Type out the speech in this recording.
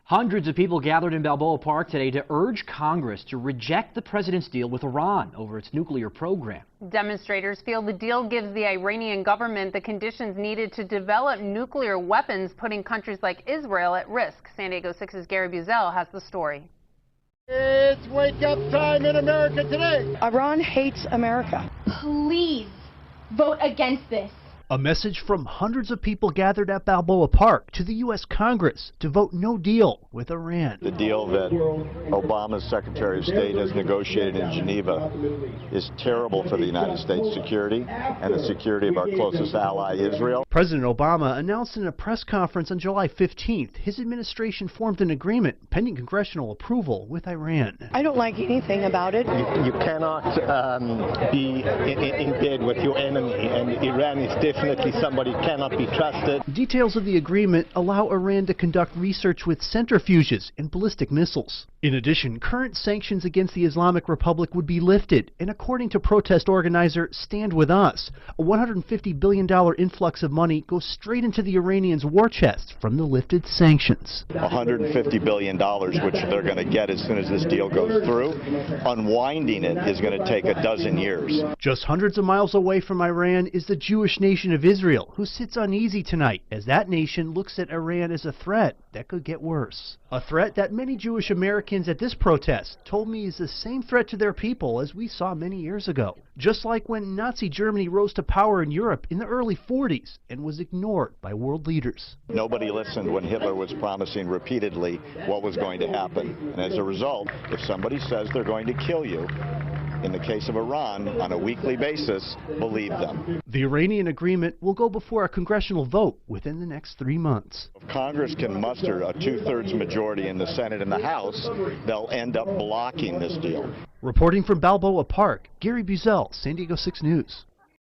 Hundreds of people gathered in Balboa Park today to urge Congress to reject the president's deal with Iran over its nuclear program. Demonstrators feel the deal gives the Iranian government the conditions needed to develop nuclear weapons, putting countries like Israel at risk. San Diego 6's Gary Buzel has the story. It's wake up time in America today. Iran hates America. Please vote against this. A message from hundreds of people gathered at Balboa Park to the U.S. Congress to vote no deal with Iran. The deal that Obama's Secretary of State has negotiated in Geneva is terrible for the United States security and the security of our closest ally, Israel. President Obama announced in a press conference on July 15th his administration formed an agreement pending congressional approval with Iran. I don't like anything about it. You cannot be in bed with your enemy, and Iran is definitely somebody who cannot be trusted. Details of the agreement allow Iran to conduct research with centrifuges and ballistic missiles. In addition, current sanctions against the Islamic Republic would be lifted, and according to protest organizer Stand With Us, a $150 billion influx of money goes straight into the Iranians' war chest from the lifted sanctions. $150 billion, which they're going to get as soon as this deal goes through. Unwinding it is going to take a dozen years. Just hundreds of miles away from Iran is the Jewish nation of Israel, who sits uneasy tonight as that nation looks at Iran as a threat that could get worse. A threat that many Jewish Americans at this protest told me is the same threat to their people as we saw many years ago. Just like when Nazi Germany rose to power in Europe in the early 40s and was ignored by world leaders. Nobody listened when Hitler was promising repeatedly what was going to happen. And as a result, if somebody says they're going to kill you, in the case of Iran, on a weekly basis, believe them. The Iranian agreement will go before a congressional vote within the next 3 months. If Congress can muster a two-thirds majority in the Senate and the House, they'll end up blocking this deal. Reporting from Balboa Park, Gary Buzel, San Diego 6 News.